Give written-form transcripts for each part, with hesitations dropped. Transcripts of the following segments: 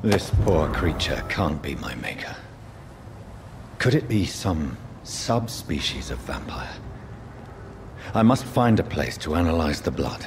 This poor creature can't be my maker. Could it be some subspecies of vampire? I must find a place to analyze the blood.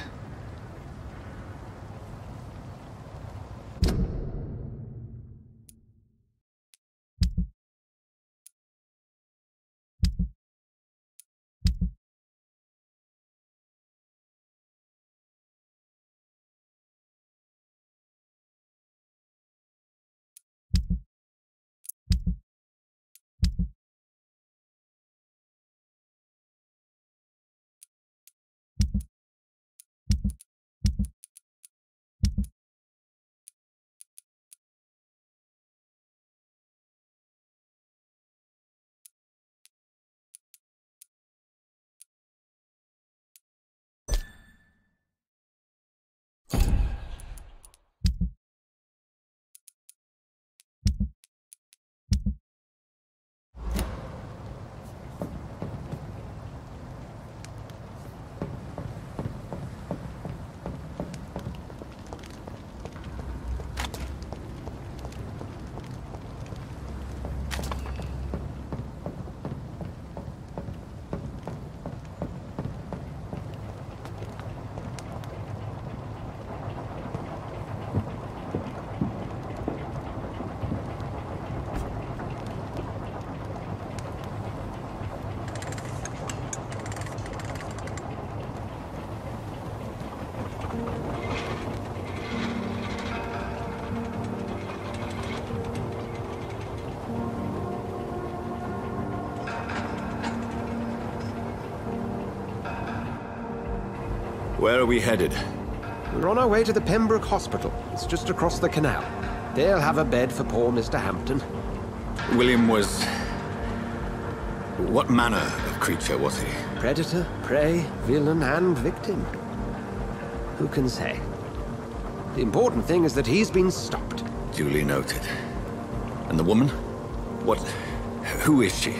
Where are we headed? We're on our way to the Pembroke Hospital. It's just across the canal. They'll have a bed for poor Mr. Hampton. William was... What manner of creature was he? Predator, prey, villain, and victim. Who can say? The important thing is that he's been stopped. Duly noted. And the woman? What... Who is she?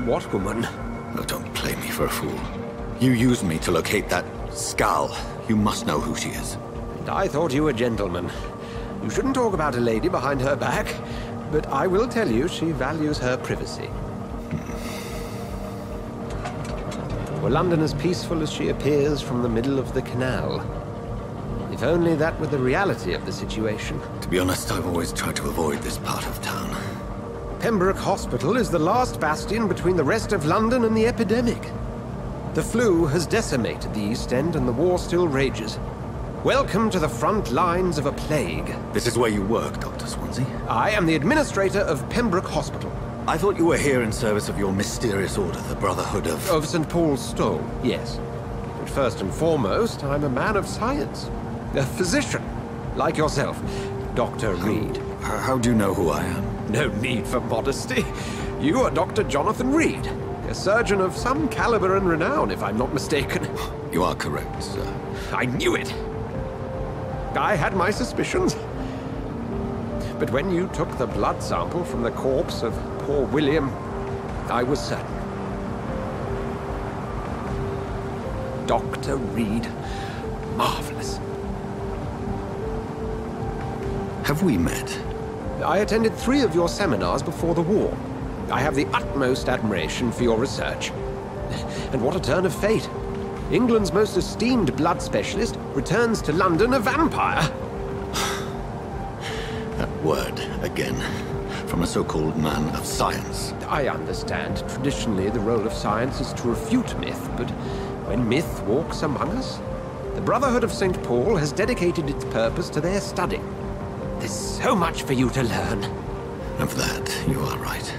What woman? Oh, don't play me for a fool. You used me to locate that skull. You must know who she is. And I thought you a gentleman. You shouldn't talk about a lady behind her back, but I will tell you she values her privacy. Were London as peaceful as she appears from the middle of the canal? If only that were the reality of the situation. To be honest, I've always tried to avoid this part of town. Pembroke Hospital is the last bastion between the rest of London and the epidemic. The flu has decimated the East End and the war still rages. Welcome to the front lines of a plague. This is where you work, Dr. Swansea? I am the administrator of Pembroke Hospital. I thought you were here in service of your mysterious order, the Brotherhood of... Of St. Paul's Stole, yes. But first and foremost, I'm a man of science. A physician, like yourself, Dr. Reed. How do you know who I am? No need for modesty. You are Dr. Jonathan Reed, a surgeon of some caliber and renown, if I'm not mistaken. You are correct, sir. I knew it! I had my suspicions. But when you took the blood sample from the corpse of poor William, I was certain. Dr. Reed. Marvelous. Have we met? I attended 3 of your seminars before the war. I have the utmost admiration for your research. And what a turn of fate. England's most esteemed blood specialist returns to London a vampire. That word, again, from a so-called man of science. I understand. Traditionally, the role of science is to refute myth, but when myth walks among us, the Brotherhood of St. Paul has dedicated its purpose to their study. There's so much for you to learn. Of that, you are right.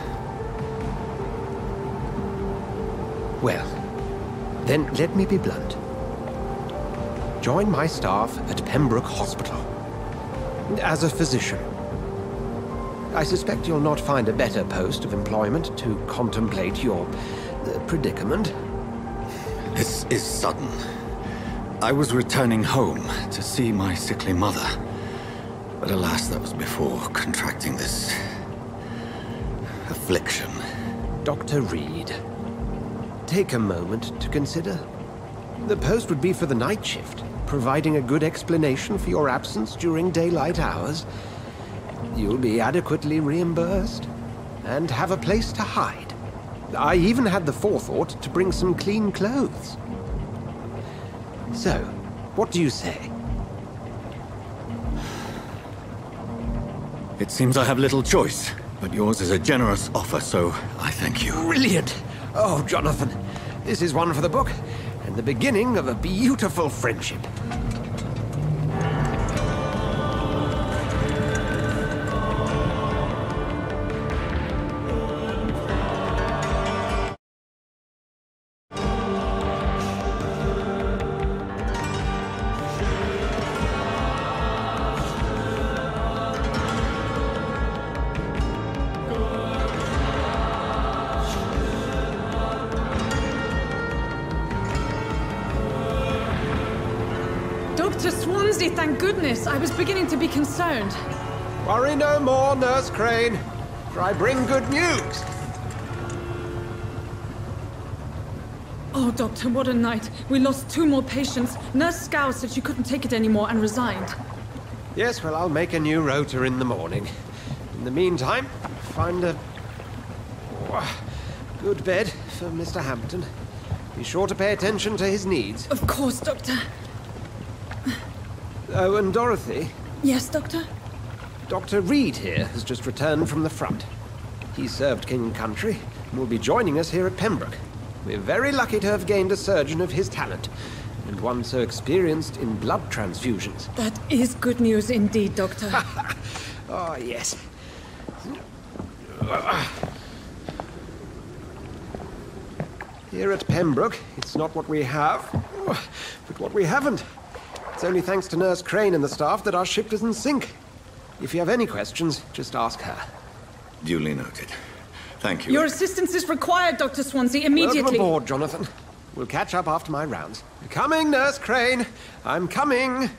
Well, then let me be blunt. Join my staff at Pembroke Hospital. As a physician. I suspect you'll not find a better post of employment to contemplate your predicament. This is sudden. I was returning home to see my sickly mother. But alas, that was before contracting this... affliction. Dr. Reed, take a moment to consider. The post would be for the night shift, providing a good explanation for your absence during daylight hours. You'll be adequately reimbursed and have a place to hide. I even had the forethought to bring some clean clothes. So, what do you say? It seems I have little choice, but yours is a generous offer, so I thank you. Brilliant! Oh, Jonathan, this is one for the book, and the beginning of a beautiful friendship. Dr. Swansea, thank goodness. I was beginning to be concerned. Worry no more, Nurse Crane, for I bring good news. Oh, Doctor, what a night. We lost 2 more patients. Nurse Scow said she couldn't take it anymore and resigned. Yes, well, I'll make a new rota in the morning. In the meantime, find a good bed for Mr. Hampton. Be sure to pay attention to his needs. Of course, Doctor. Oh, and Dorothy? Yes, Doctor? Dr. Reed here has just returned from the front. He served King and Country and will be joining us here at Pembroke. We're very lucky to have gained a surgeon of his talent, and one so experienced in blood transfusions. That is good news indeed, Doctor. Oh, yes. Here at Pembroke, it's not what we have, but what we haven't. It's only thanks to Nurse Crane and the staff that our ship doesn't sink. If you have any questions, just ask her. Duly noted. Thank you. Your assistance is required, Dr. Swansea, immediately. Welcome aboard, Jonathan. We'll catch up after my rounds. Coming, Nurse Crane. I'm coming.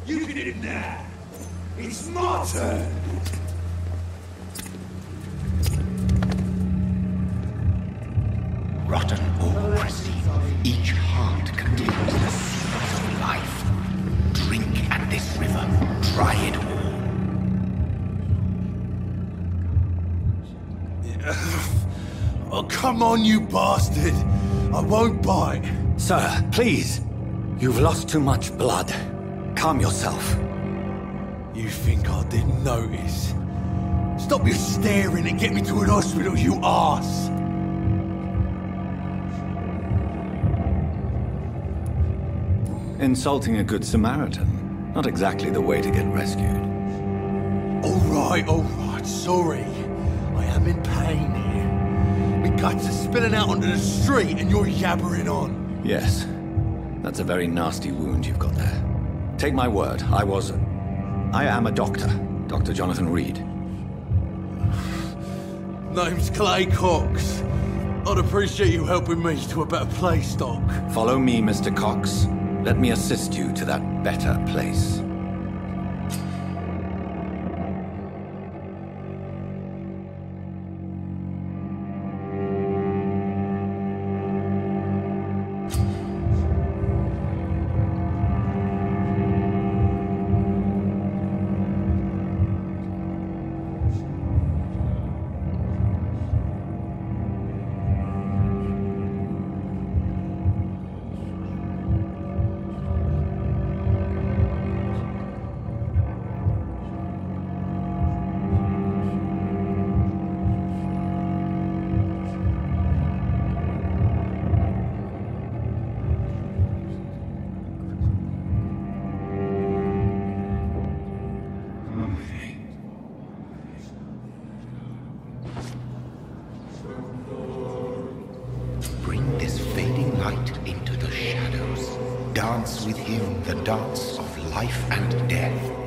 You get in there! It's my turn! Rotten all-pressing, each heart contains the seeds of life. Drink at this river, try it all. Oh, come on, you bastard! I won't bite! Sir, please! You've lost too much blood. Calm yourself. You think I didn't notice? Stop your staring and get me to an hospital, you arse! Insulting a good Samaritan. Not exactly the way to get rescued. All right, sorry. I am in pain here. My guts are spilling out onto the street and you're yabbering on. Yes. That's a very nasty wound you've got there. Take my word, I am a doctor. Dr. Jonathan Reed. Name's Clay Cox. I'd appreciate you helping me to a better place, Doc. Follow me, Mr. Cox. Let me assist you to that better place. Bring this fading light into the shadows. Dance with him the dance of life. life and death.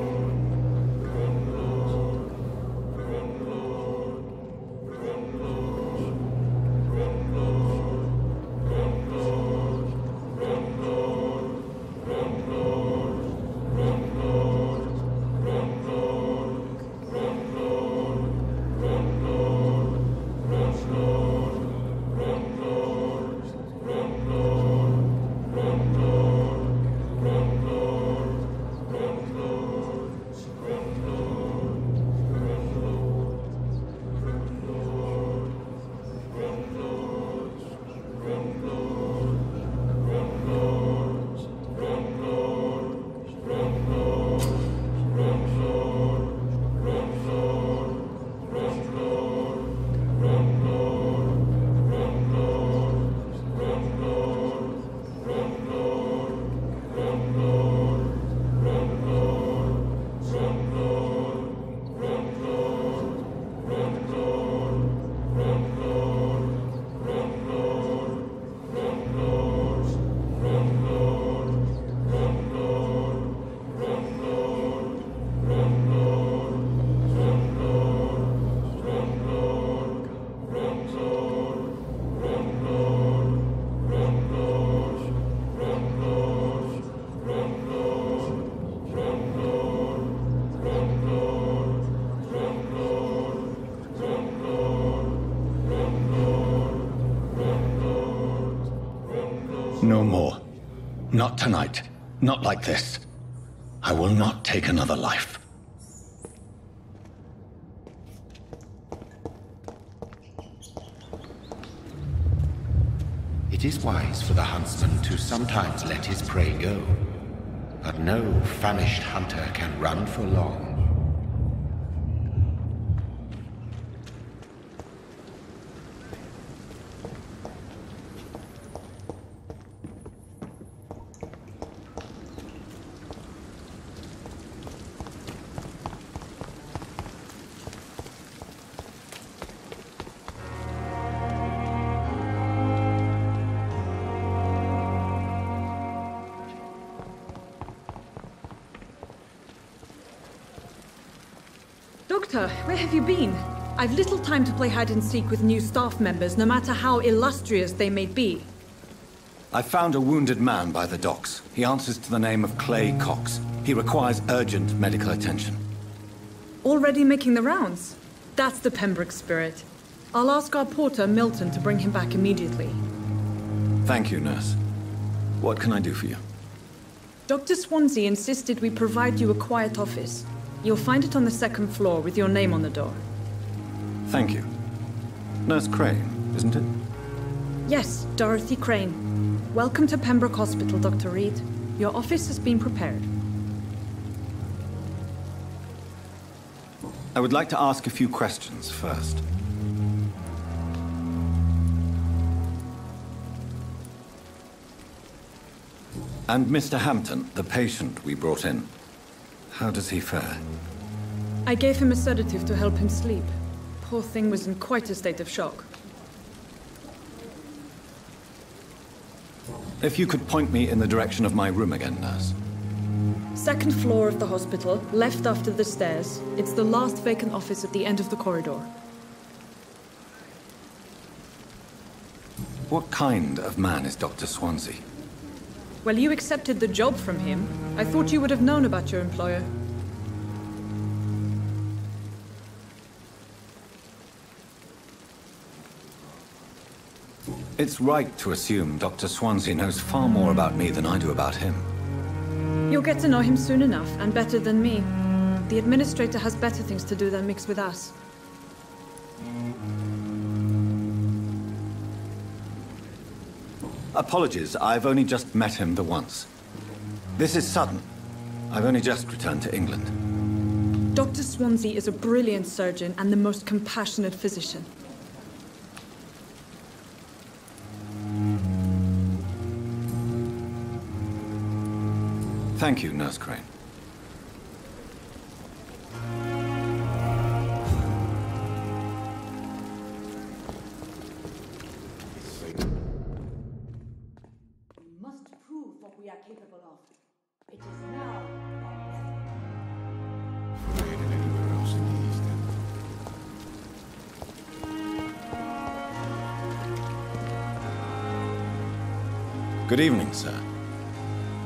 No more. Not tonight. Not like this. I will not take another life. It is wise for the huntsman to sometimes let his prey go, but no famished hunter can run for long. Doctor, where have you been? I've little time to play hide and seek with new staff members, no matter how illustrious they may be. I found a wounded man by the docks. He answers to the name of Clay Cox. He requires urgent medical attention. Already making the rounds? That's the Pembroke spirit. I'll ask our porter, Milton, to bring him back immediately. Thank you, nurse. What can I do for you? Dr. Swansea insisted we provide you a quiet office. You'll find it on the second floor with your name on the door. Thank you. Nurse Crane, isn't it? Yes, Dorothy Crane. Welcome to Pembroke Hospital, Dr. Reed. Your office has been prepared. I would like to ask a few questions first. And Mr. Hampton, the patient we brought in. How does he fare? I gave him a sedative to help him sleep. Poor thing was in quite a state of shock. If you could point me in the direction of my room again, nurse. Second floor of the hospital, left after the stairs. It's the last vacant office at the end of the corridor. What kind of man is Dr. Swansea? Well, you accepted the job from him. I thought you would have known about your employer. It's right to assume Dr. Swansea knows far more about me than I do about him. You'll get to know him soon enough, and better than me. The administrator has better things to do than mix with us. Apologies, I've only just met him the once. This is sudden. I've only just returned to England. Dr. Swansea is a brilliant surgeon and the most compassionate physician. Thank you, Nurse Crane. We must prove what we are capable of. It is now Good evening, sir.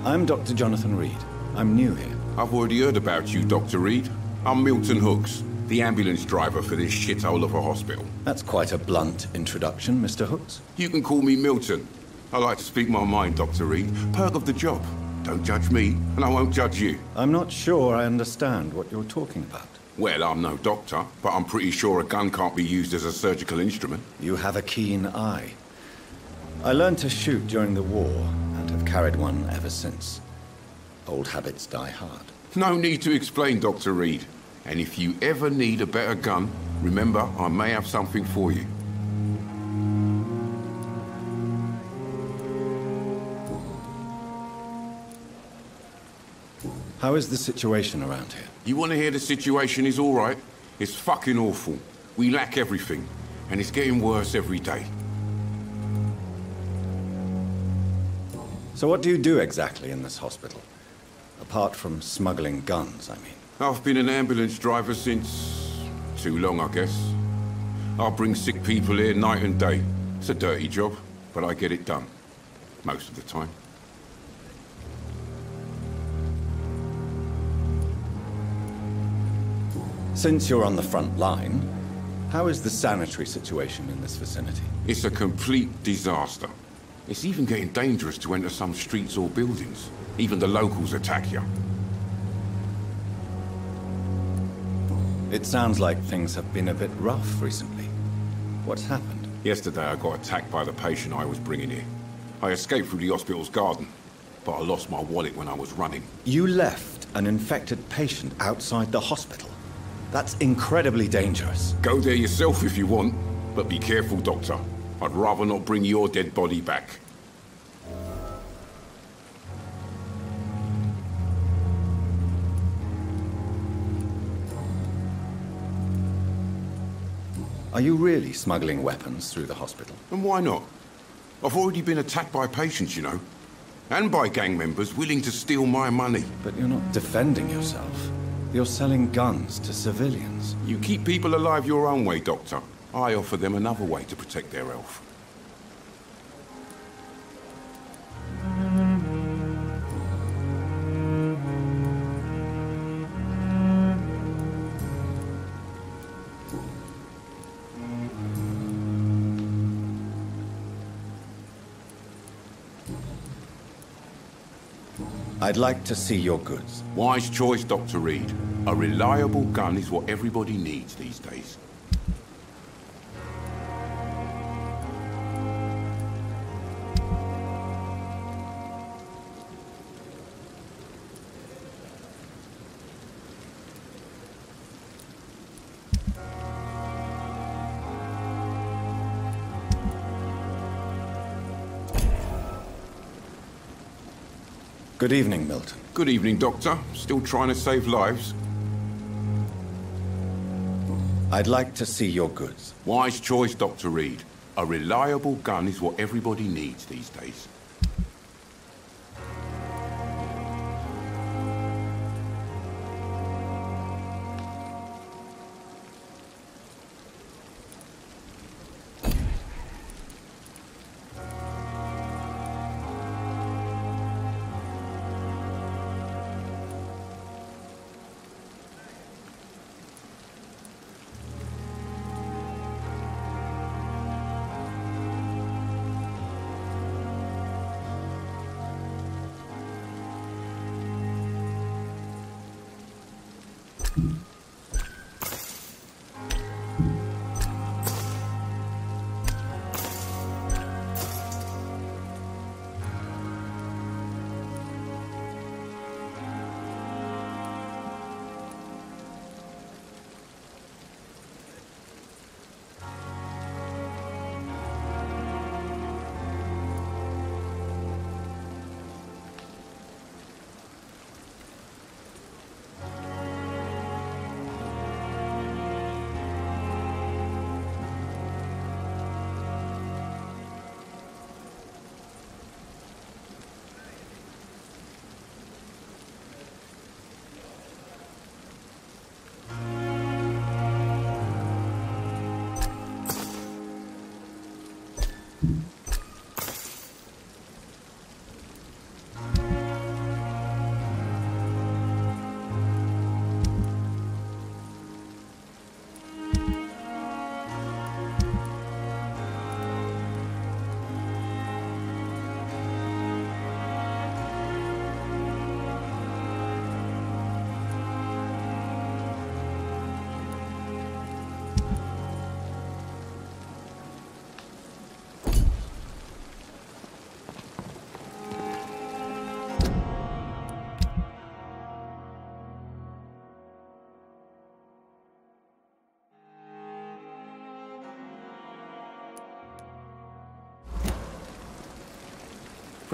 I'm Dr. Jonathan Reed. I'm new here. I've already heard about you, Dr. Reed. I'm Milton Hooks, the ambulance driver for this shithole of a hospital. That's quite a blunt introduction, Mr. Hooks. You can call me Milton. I like to speak my mind, Dr. Reed. Perk of the job. Don't judge me, and I won't judge you. I'm not sure I understand what you're talking about. Well, I'm no doctor, but I'm pretty sure a gun can't be used as a surgical instrument. You have a keen eye. I learned to shoot during the war, and have carried one ever since. Old habits die hard. No need to explain, Dr. Reed. And if you ever need a better gun, remember, I may have something for you. How is the situation around here? You want to hear the situation is all right? It's fucking awful. We lack everything, and it's getting worse every day. So what do you do exactly in this hospital? Apart from smuggling guns, I mean. I've been an ambulance driver since... too long, I guess. I bring sick people here night and day. It's a dirty job, but I get it done. Most of the time. Since you're on the front line, how is the sanitary situation in this vicinity? It's a complete disaster. It's even getting dangerous to enter some streets or buildings. Even the locals attack you. It sounds like things have been a bit rough recently. What's happened? Yesterday I got attacked by the patient I was bringing here. I escaped through the hospital's garden, but I lost my wallet when I was running. You left an infected patient outside the hospital? That's incredibly dangerous. Go there yourself if you want, but be careful, Doctor. I'd rather not bring your dead body back. Are you really smuggling weapons through the hospital? And why not? I've already been attacked by patients, you know. And by gang members willing to steal my money. But you're not defending yourself. You're selling guns to civilians. You keep people alive your own way, Doctor. I offer them another way to protect their health. I'd like to see your goods. Wise choice, Dr. Reed. A reliable gun is what everybody needs these days. Good evening, Milton. Good evening, Doctor. Still trying to save lives? I'd like to see your goods. Wise choice, Dr. Reed. A reliable gun is what everybody needs these days.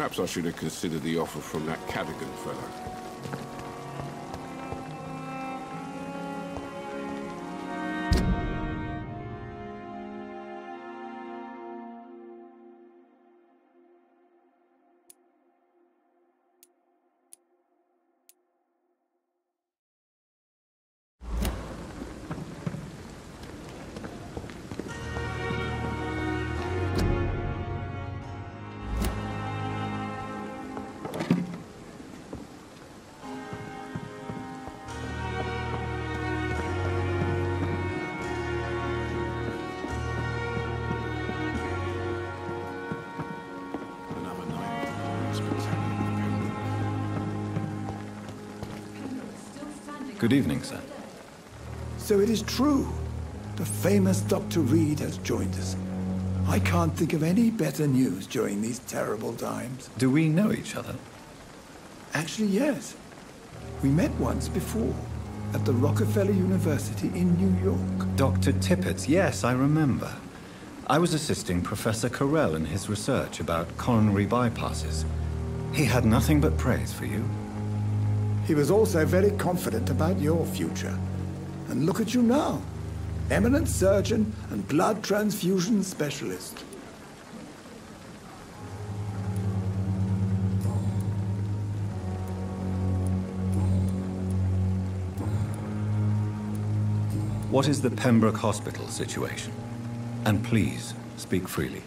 Perhaps I should have considered the offer from that Cadogan fellow. Good evening, sir. So it is true. The famous Dr. Reed has joined us. I can't think of any better news during these terrible times. Do we know each other? Actually, yes. We met once before, at the Rockefeller University in New York. Dr. Tippett, yes, I remember. I was assisting Professor Carell in his research about coronary bypasses. He had nothing but praise for you. He was also very confident about your future. And look at you now. Eminent surgeon and blood transfusion specialist. What is the Pembroke Hospital situation? And please, speak freely.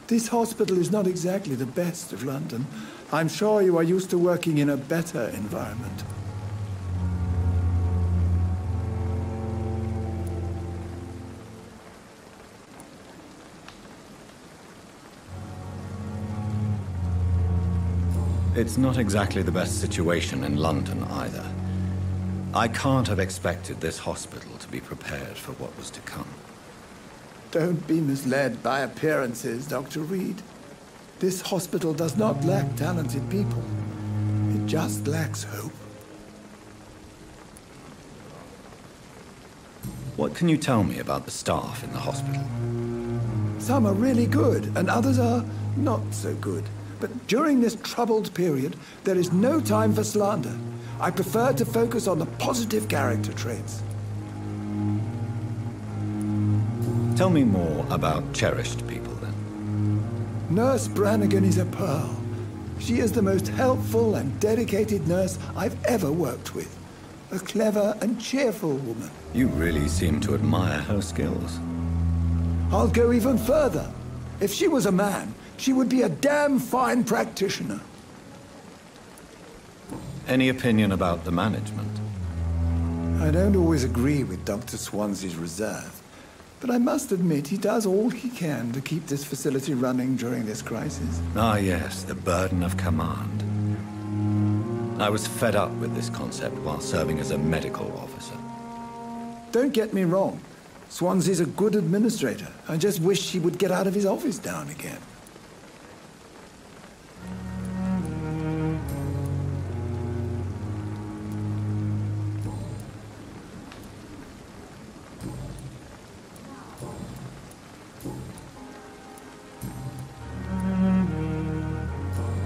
This hospital is not exactly the best of London. I'm sure you are used to working in a better environment. It's not exactly the best situation in London either. I can't have expected this hospital to be prepared for what was to come. Don't be misled by appearances, Dr. Reed. This hospital does not lack talented people. It just lacks hope. What can you tell me about the staff in the hospital? Some are really good, and others are not so good. But during this troubled period, there is no time for slander. I prefer to focus on the positive character traits. Tell me more about cherished people, then. Nurse Brannigan is a pearl. She is the most helpful and dedicated nurse I've ever worked with. A clever and cheerful woman. You really seem to admire her skills. I'll go even further. If she was a man, she would be a damn fine practitioner. Any opinion about the management? I don't always agree with Dr. Swansea's reserve. But I must admit he does all he can to keep this facility running during this crisis. Ah, yes, the burden of command. I was fed up with this concept while serving as a medical officer. Don't get me wrong. Swansea's a good administrator. I just wish he would get out of his office down again.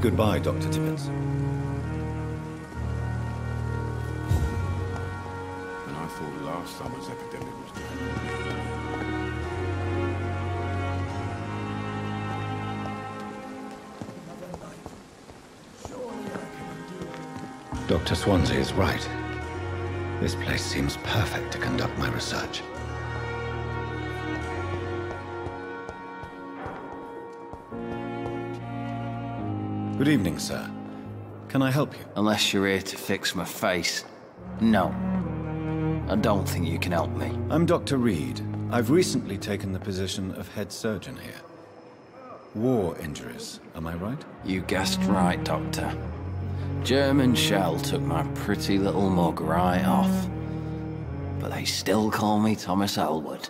Goodbye, Dr. Tippett. And I thought last summer's epidemic was done. Dr. Swansea is right. This place seems perfect to conduct my research. Good evening, sir. Can I help you? Unless you're here to fix my face. No. I don't think you can help me. I'm Dr. Reed. I've recently taken the position of head surgeon here. War injuries, am I right? You guessed right, Doctor. German shell took my pretty little mug right off. But they still call me Thomas Elwood.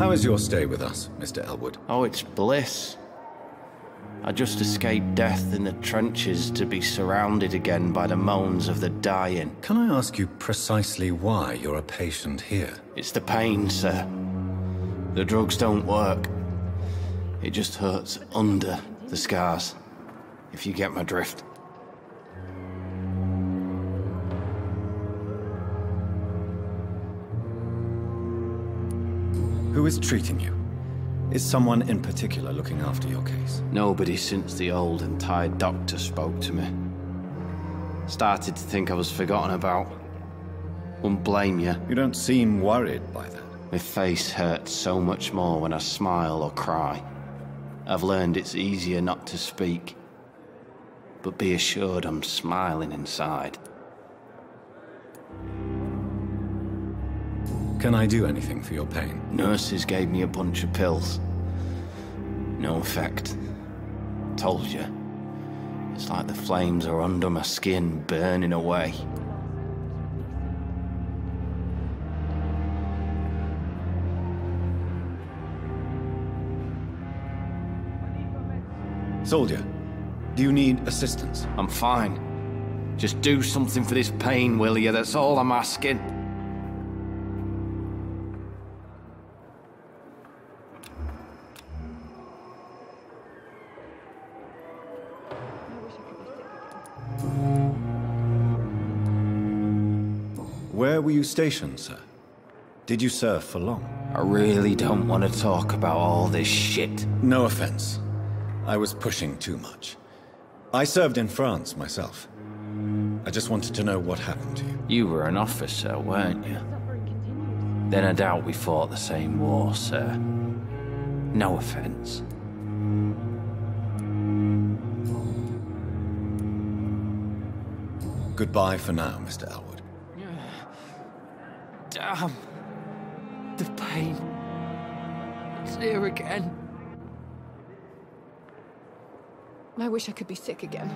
How is your stay with us, Mr. Elwood? Oh, it's bliss. I just escaped death in the trenches to be surrounded again by the moans of the dying. Can I ask you precisely why you're a patient here? It's the pain, sir. The drugs don't work. It just hurts under the scars, if you get my drift. Who is treating you? Is someone in particular looking after your case? Nobody since the old and tired doctor spoke to me. Started to think I was forgotten about. Wouldn't blame you. You don't seem worried by that. My face hurts so much more when I smile or cry. I've learned it's easier not to speak. But be assured I'm smiling inside. Can I do anything for your pain? Nurses gave me a bunch of pills. No effect. Told you. It's like the flames are under my skin, burning away. Soldier, do you need assistance? I'm fine. Just do something for this pain, will you? That's all I'm asking. Where were you stationed, sir? Did you serve for long? I really don't want to talk about all this shit. No offense. I was pushing too much. I served in France myself. I just wanted to know what happened to you. You were an officer, weren't you? Then I doubt we fought the same war, sir. No offense. Goodbye for now, Mr. Elwood. Damn. The pain. It's here again. I wish I could be sick again.